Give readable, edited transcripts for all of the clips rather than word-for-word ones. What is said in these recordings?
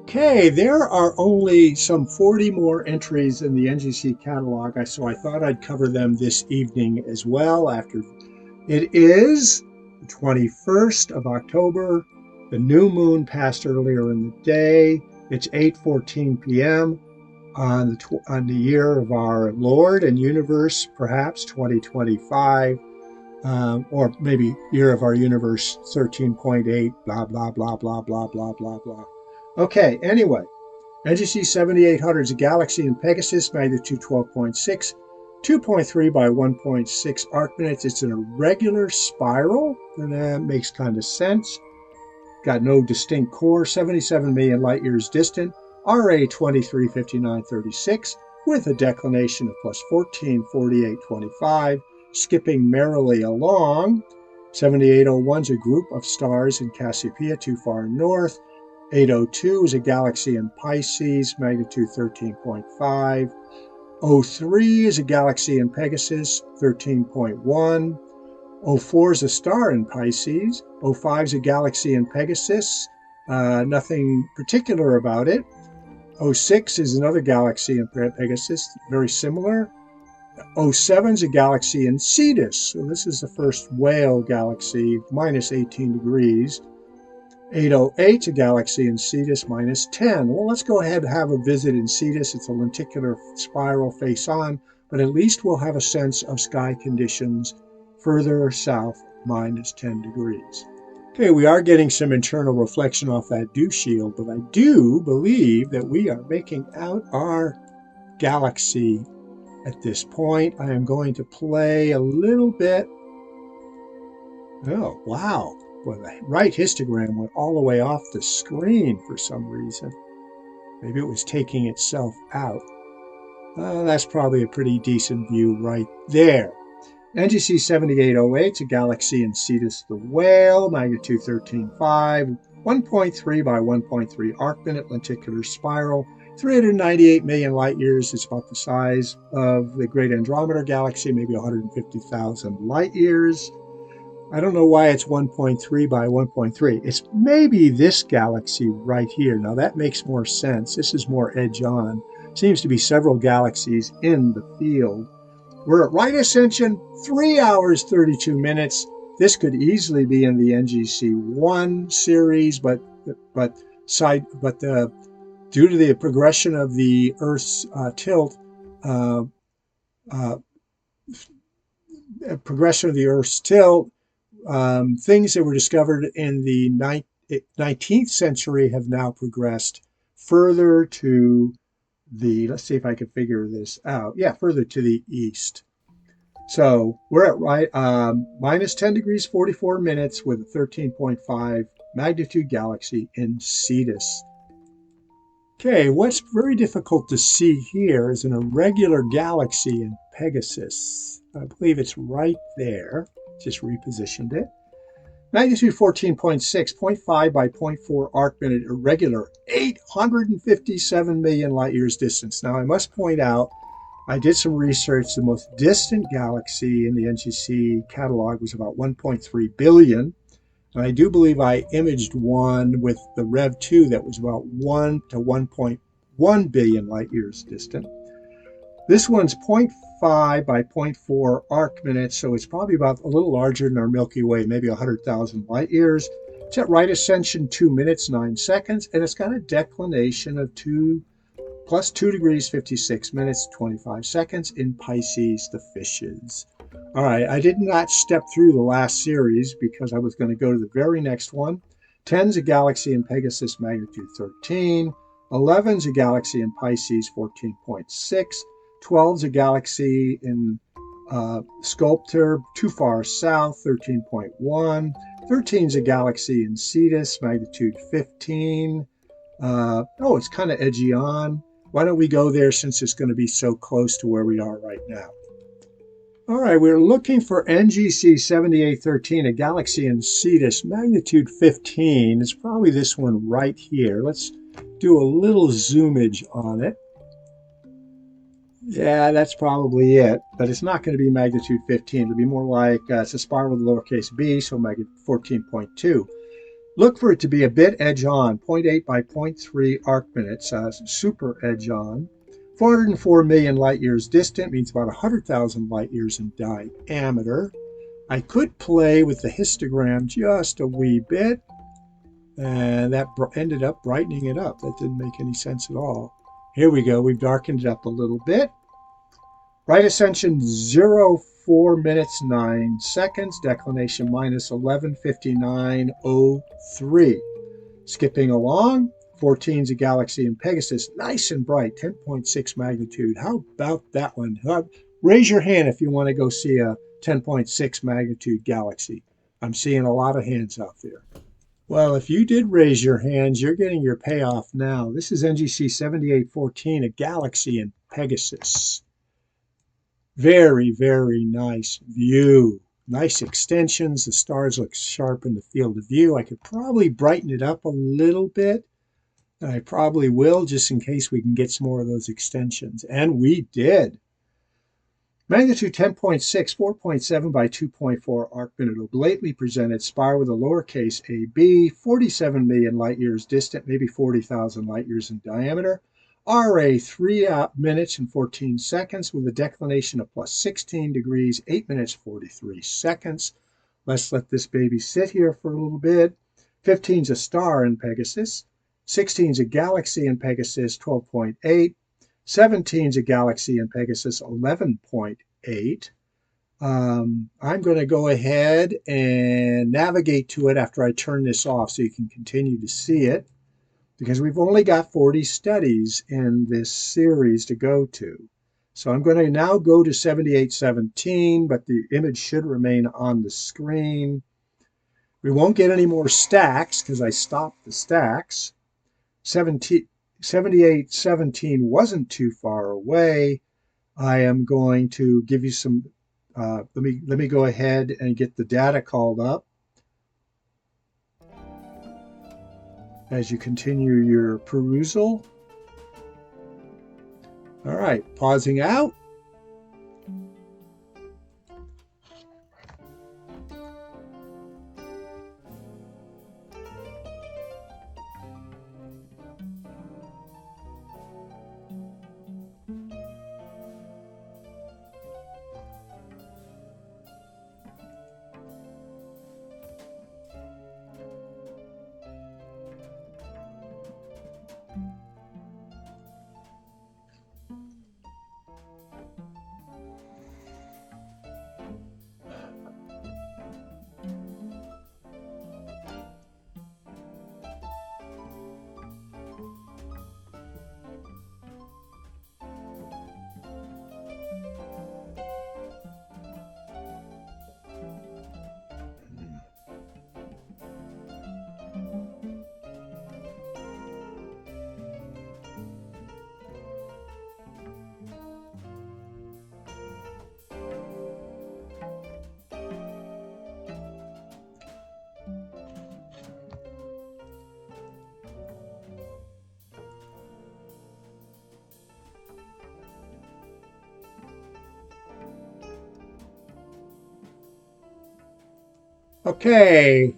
Okay, there are only some 40 more entries in the NGC catalog, so I thought I'd cover them this evening as well. After it is the 21st of October, the new moon passed earlier in the day. It's 8:14 p.m. On the year of our Lord and universe, perhaps 2025, or maybe year of our universe 13.8, blah, blah, blah, blah, blah, blah, blah, blah. Okay, anyway, NGC 7800 is a galaxy in Pegasus, magnitude 12.6, 2.3 by 1.6 arc minutes. It's an irregular spiral, and that makes kind of sense. Got no distinct core, 77 million light years distant, RA 235936, with a declination of plus 144825, skipping merrily along. 7801 is a group of stars in Cassiopeia, too far north. 802 is a galaxy in Pisces, magnitude 13.5. 03 is a galaxy in Pegasus, 13.1. 04 is a star in Pisces. 05 is a galaxy in Pegasus, nothing particular about it. 06 is another galaxy in Pegasus, very similar. 07 is a galaxy in Cetus, so this is the first whale galaxy, minus 18 degrees. 808 is a galaxy in Cetus, minus 10. Well, let's go ahead and have a visit in Cetus. It's a lenticular spiral face on, but at least we'll have a sense of sky conditions further south, minus 10 degrees. Okay, we are getting some internal reflection off that dew shield, but I do believe that we are making out our galaxy at this point. I am going to play a little bit. Oh, wow. Well, the right histogram went all the way off the screen for some reason. Maybe it was taking itself out. That's probably a pretty decent view right there. NGC 7808 is a galaxy in Cetus the Whale, magnitude 13.5, 1.3 by 1.3 arc minute lenticular spiral, 398 million light years. It's about the size of the Great Andromeda Galaxy, maybe 150,000 light years. I don't know why it's 1.3 by 1.3. It's maybe this galaxy right here. Now that makes more sense. This is more edge on. Seems to be several galaxies in the field. We're at right ascension, 3 hours, 32 minutes. This could easily be in the NGC1 series, but due to the progression of the Earth's tilt, things that were discovered in the 19th century have now progressed further to the, let's see if I can figure this out. Yeah, further to the east. So we're at minus 10 degrees, 44 minutes with a 13.5 magnitude galaxy in Cetus. Okay, what's very difficult to see here is an irregular galaxy in Pegasus. I believe it's right there. Just repositioned it. Magnitude 14.6, 0.5 by 0.4 arc minute, irregular, 857 million light years distance. Now, I must point out, I did some research. The most distant galaxy in the NGC catalog was about 1.3 billion. And I do believe I imaged one with the REV II that was about 1 to 1.1 billion light years distant. This one's 0.5 by 0.4 arc minutes, so it's probably about a little larger than our Milky Way, maybe 100,000 light years. It's at right ascension 2 minutes, 9 seconds, and it's got a declination of plus 2 degrees, 56 minutes, 25 seconds in Pisces, the fishes. All right, I did not step through the last series because I was going to go to the very next one. 10 is a galaxy in Pegasus, magnitude 13. 11 is a galaxy in Pisces, 14.6. 12 is a galaxy in Sculptor, too far south, 13.1. 13 is a galaxy in Cetus, magnitude 15. It's kind of edgy on. Why don't we go there since it's going to be so close to where we are right now? All right, we're looking for NGC 7813, a galaxy in Cetus, magnitude 15. It's probably this one right here. Let's do a little zoomage on it. Yeah, that's probably it, but it's not going to be magnitude 15. It'll be more like it's a spiral with lowercase b, so magnitude 14.2. Look for it to be a bit edge on, 0.8 by 0.3 arc minutes, super edge on. 404 million light years distant means about 100,000 light years in diameter. I could play with the histogram just a wee bit, and that ended up brightening it up. That didn't make any sense at all. Here we go. We've darkened it up a little bit. Right ascension 04 minutes 9 seconds. Declination minus 11:59:03. Skipping along. 14's a galaxy in Pegasus. Nice and bright. 10.6 magnitude. How about that one? Raise your hand if you want to go see a 10.6 magnitude galaxy. I'm seeing a lot of hands out there. Well, if you did raise your hands, you're getting your payoff now. This is NGC7814, a galaxy in Pegasus. Very, very nice view. Nice extensions. The stars look sharp in the field of view. I could probably brighten it up a little bit. And I probably will, just in case we can get some more of those extensions. And we did. Magnitude 10.6, 4.7 by 2.4 arc minute oblately presented, spire with a lowercase ab, 47 million light years distant, maybe 40,000 light years in diameter. RA 3 minutes and 14 seconds with a declination of plus 16 degrees, 8 minutes 43 seconds. Let's let this baby sit here for a little bit. 15's a star in Pegasus. 16's a galaxy in Pegasus, 12.8. 17's a galaxy in Pegasus, 11.8. I'm going to go ahead and navigate to it after I turn this off so you can continue to see it, because we've only got 40 studies in this series to go to. So I'm going to now go to 7817, but the image should remain on the screen. We won't get any more stacks because I stopped the stacks. 7817 wasn't too far away. I am going to give you some, let me go ahead and get the data called up as you continue your perusal. All right, pausing out. Okay,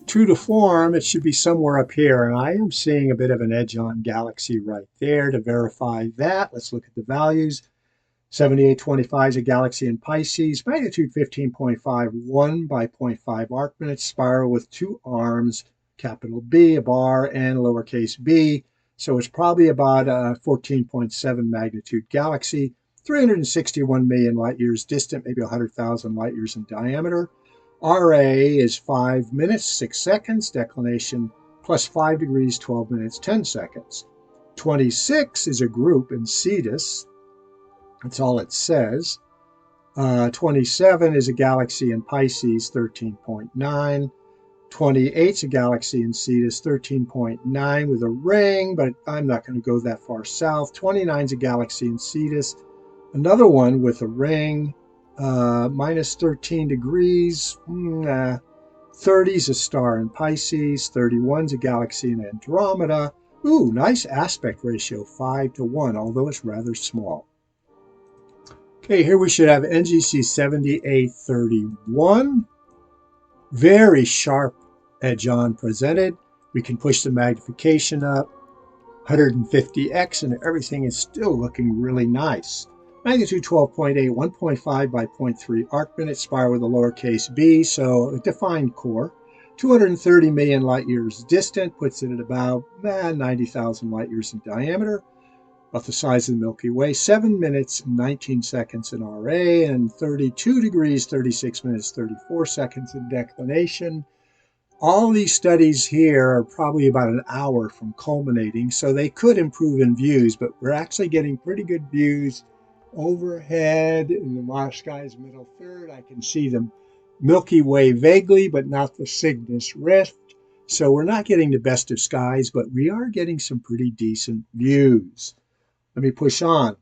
true to form, it should be somewhere up here, and I am seeing a bit of an edge-on galaxy right there. To verify that, let's look at the values. 7825 is a galaxy in Pisces, magnitude 15.5, 1 by 0.5 arc minutes, spiral with 2 arms, capital B, a bar, and lowercase b. So it's probably about a 14.7 magnitude galaxy, 361 million light years distant, maybe 100,000 light years in diameter. RA is 5 minutes, 6 seconds, declination plus 5 degrees, 12 minutes, 10 seconds. 26 is a group in Cetus. That's all it says. 27 is a galaxy in Pisces, 13.9. 28 is a galaxy in Cetus, 13.9 with a ring, but I'm not going to go that far south. 29 is a galaxy in Cetus, another one with a ring. Minus 13 degrees. 30 is a star in Pisces. 31 is a galaxy in Andromeda. Ooh, nice aspect ratio, 5:1, although it's rather small. Okay, here we should have NGC7831. Very sharp that John presented. We can push the magnification up 150x, and everything is still looking really nice. Magnitude 12.8, 1.5 by 0.3 arc minute, spiral with a lowercase b, so a defined core. 230 million light years distant, puts it at about 90,000 light years in diameter, about the size of the Milky Way. 7 minutes and 19 seconds in RA, and 32 degrees, 36 minutes, 34 seconds in declination. All these studies here are probably about an hour from culminating, so they could improve in views, but we're actually getting pretty good views overhead in the Mars sky's middle third. I can see the Milky Way vaguely, but not the Cygnus Rift. So we're not getting the best of skies, but we are getting some pretty decent views. Let me push on.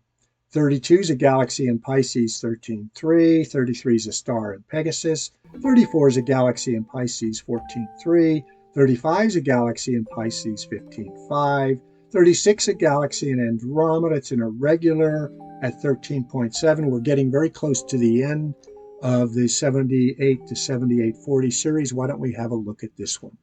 32 is a galaxy in Pisces 13.3, 33 is a star in Pegasus, 34 is a galaxy in Pisces 14.3, 35 is a galaxy in Pisces 15.5, 36 a galaxy in Andromeda. It's an irregular at 13.7. We're getting very close to the end of the 78 to 7840 series. Why don't we have a look at this one?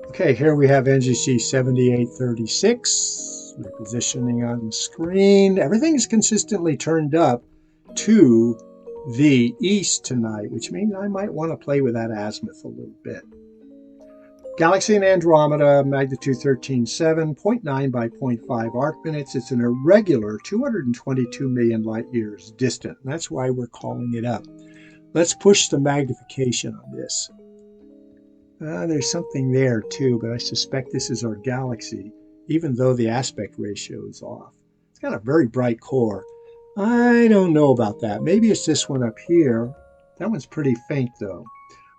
Okay, here we have NGC 7836. We're positioning on the screen. Everything is consistently turned up to the east tonight, which means I might want to play with that azimuth a little bit. Galaxy in Andromeda, magnitude 13.7, 0.9 by 0.5 arc minutes. It's an irregular 222 million light years distant. That's why we're calling it up. Let's push the magnification on this. There's something there too, but I suspect this is our galaxy, even though the aspect ratio is off. It's got a very bright core. I don't know about that. Maybe it's this one up here. That one's pretty faint though.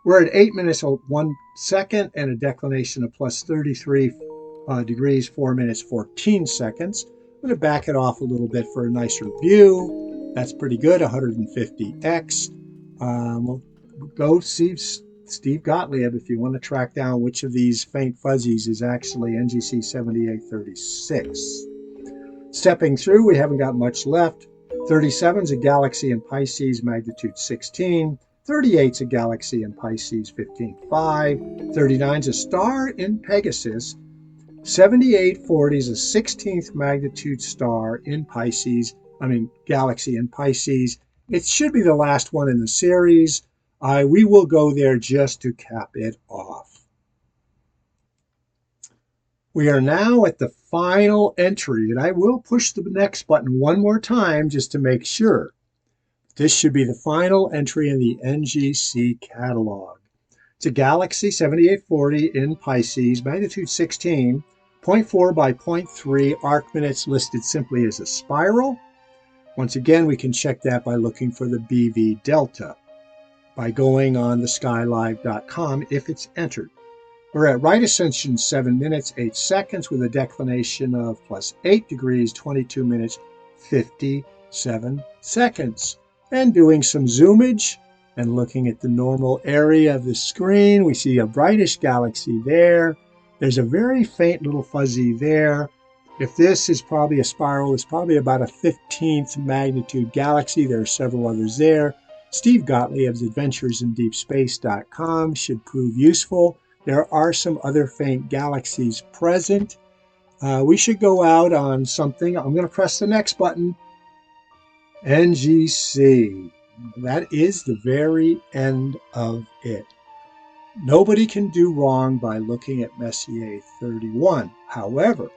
We're at 8 minutes 1 second and a declination of plus 33 degrees, 4 minutes 14 seconds. I'm going to back it off a little bit for a nicer view. That's pretty good, 150x. We'll go see Steve Gottlieb if you want to track down which of these faint fuzzies is actually NGC 7836. Stepping through, we haven't got much left. 37 is a galaxy in Pisces, magnitude 16. 38 is a galaxy in Pisces, 15.5. 39 is a star in Pegasus. 7840 is a 16th magnitude star in Pisces, galaxy in Pisces. It should be the last one in the series. We will go there just to cap it off. We are now at the final entry, and I will push the next button one more time just to make sure. This should be the final entry in the NGC catalog. It's a galaxy 7840 in Pisces, magnitude 16, 0.4 by 0.3 arc minutes, listed simply as a spiral. Once again, we can check that by looking for the BV delta by going on theskylive.com if it's entered. We're at right ascension 7 minutes 8 seconds with a declination of plus 8 degrees 22 minutes 57 seconds. And doing some zoomage and looking at the normal area of the screen, we see a brightish galaxy there. There's a very faint little fuzzy there. If this is probably a spiral, it's probably about a 15th magnitude galaxy. There are several others there. Steve Gottlieb's adventuresindeepspace.com should prove useful. There are some other faint galaxies present. We should go out on something. I'm going to press the next button. NGC. That is the very end of it. Nobody can do wrong by looking at Messier 31. However,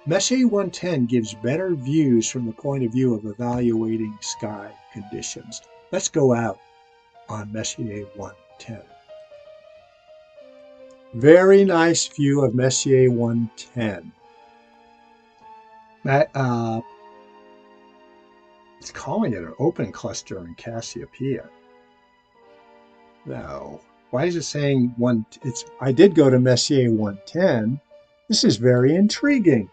Messier 110 gives better views from the point of view of evaluating sky conditions. Let's go out on Messier 110. Very nice view of Messier 110. It's calling it an open cluster in Cassiopeia. No. Why is it saying one? I did go to Messier 110. This is very intriguing.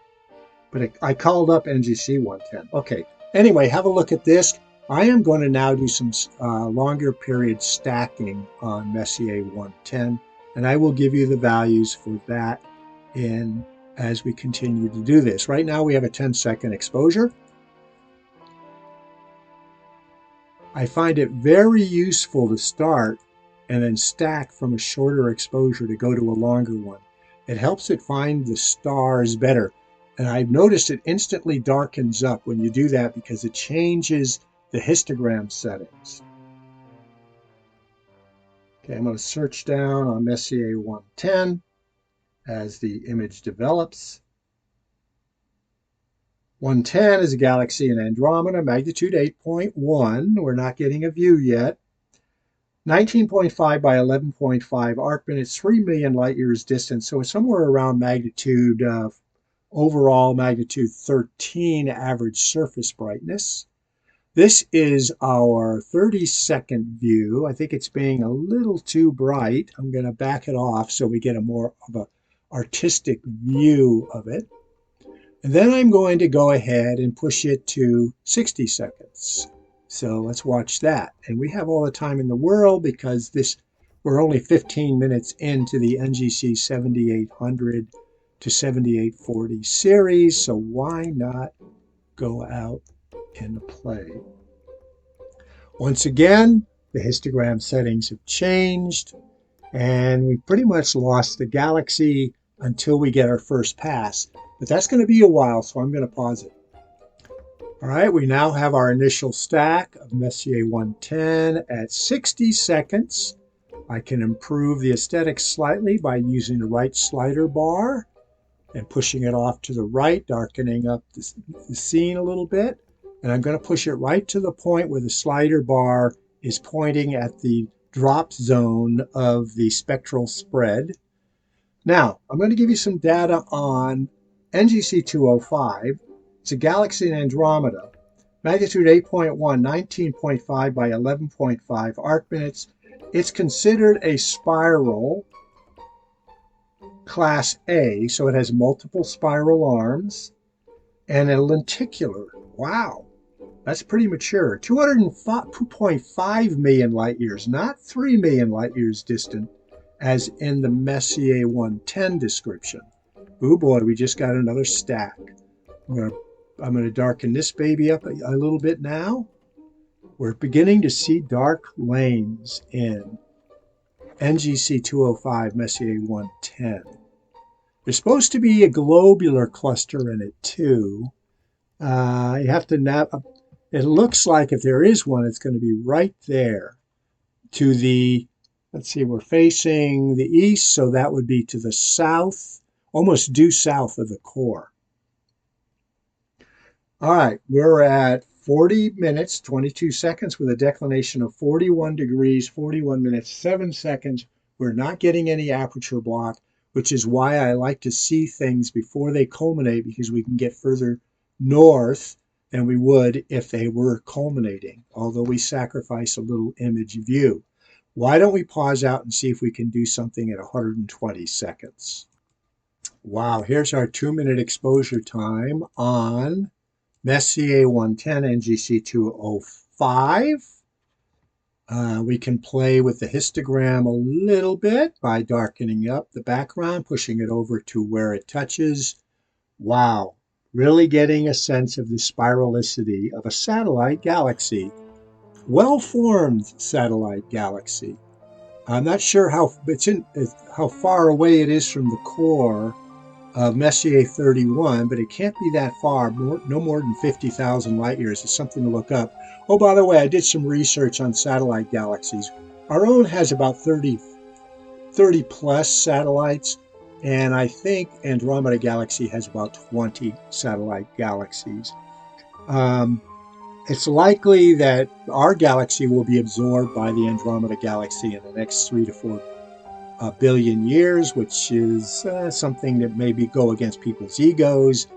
But I called up NGC 110. Okay. Anyway, have a look at this. I am going to now do some longer period stacking on Messier 110, and I will give you the values for that as we continue to do this. Right now we have a 10-second exposure. I find it very useful to start and then stack from a shorter exposure to go to a longer one. It helps it find the stars better. And I've noticed it instantly darkens up when you do that because it changes the histogram settings. Okay, I'm going to search down on Messier 110 as the image develops. 110 is a galaxy in Andromeda, magnitude 8.1. We're not getting a view yet. 19.5 by 11.5 arc minutes, 3 million light years distant, so it's somewhere around magnitude, overall magnitude 13 average surface brightness. This is our 30-second view. I think it's being a little too bright. I'm going to back it off so we get a more of an artistic view of it. And then I'm going to go ahead and push it to 60 seconds. So let's watch that. And we have all the time in the world because we're only 15 minutes into the NGC7800-7840 series. So why not go out and play? Once again, the histogram settings have changed and we pretty much lost the galaxy until we get our first pass. But that's going to be a while, so I'm going to pause it. All right, we now have our initial stack of Messier 110 at 60 seconds. I can improve the aesthetics slightly by using the right slider bar and pushing it off to the right, darkening up the scene a little bit. And I'm going to push it right to the point where the slider bar is pointing at the drop zone of the spectral spread. Now, I'm going to give you some data on NGC205. It's a galaxy in Andromeda, magnitude 8.1, 19.5 by 11.5 arc minutes. It's considered a spiral class A, so it has multiple spiral arms and a lenticular. Wow, that's pretty mature. 2.5 million light years, not 3 million light years distant, as in the Messier 110 description. Oh boy, we just got another stack. I'm going to darken this baby up a little bit now. We're beginning to see dark lanes in NGC 205 Messier 110. There's supposed to be a globular cluster in it too. You have to it looks like if there is one, it's going to be right there to the, let's see, we're facing the east, so that would be to the south, almost due south of the core. All right, we're at 40 minutes, 22 seconds with a declination of 41 degrees, 41 minutes, 7 seconds. We're not getting any aperture block, which is why I like to see things before they culminate, because we can get further north than we would if they were culminating, although we sacrifice a little image view. Why don't we pause out and see if we can do something at 120 seconds? Wow, here's our 2-minute exposure time on Messier 110 NGC 205. We can play with the histogram a little bit by darkening up the background, pushing it over to where it touches. Wow, really getting a sense of the spiralicity of a satellite galaxy. Well-formed satellite galaxy. I'm not sure how far away it is from the core of Messier 31, but it can't be that far, no more than 50,000 light years. It's something to look up. Oh, by the way, I did some research on satellite galaxies. Our own has about 30 plus satellites, and I think Andromeda Galaxy has about 20 satellite galaxies. It's likely that our galaxy will be absorbed by the Andromeda Galaxy in the next 3 to 4 billion years, which is something that maybe go against people's egos.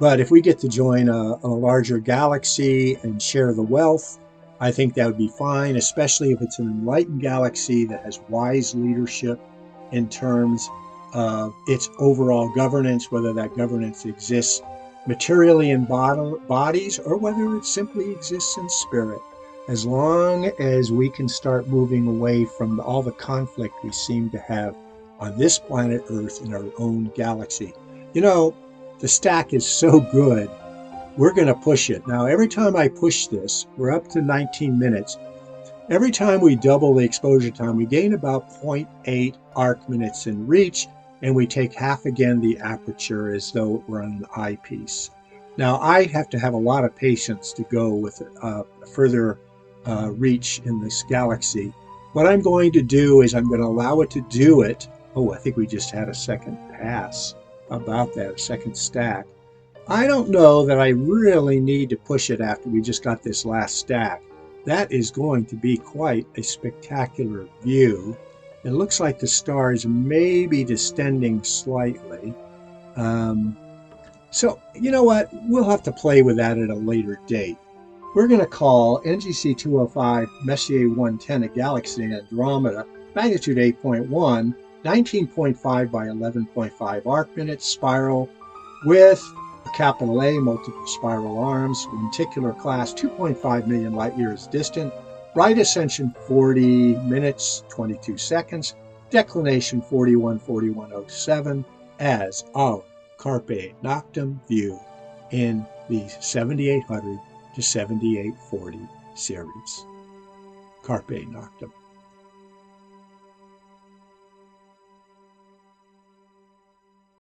But if we get to join a larger galaxy and share the wealth, I think that would be fine, especially if it's an enlightened galaxy that has wise leadership in terms of its overall governance, whether that governance exists materially in bodies or whether it simply exists in spirit. As long as we can start moving away from all the conflict we seem to have on this planet Earth in our own galaxy. You know, the stack is so good, we're going to push it. Now, every time I push this, we're up to 19 minutes. Every time we double the exposure time, we gain about 0.8 arc minutes in reach, and we take half again the aperture as though it were on an eyepiece. Now, I have to have a lot of patience to go with further reach in this galaxy. What I'm going to do is I'm going to allow it to do it. Oh, I think we just had a second pass about that, a second stack. I don't know that I really need to push it after we just got this last stack. That is going to be quite a spectacular view. It looks like the stars may be distending slightly. So, you know what? We'll have to play with that at a later date. We're going to call NGC205 Messier 110 a galaxy in Andromeda, magnitude 8.1, 19.5 by 11.5 arc minutes, spiral with a capital A, multiple spiral arms, lenticular class 2.5 million light years distant, right ascension 40 minutes 22 seconds, declination 41:41:07 as our Carpe Noctem view in the 7800 to 7840 series. Carpe Noctem.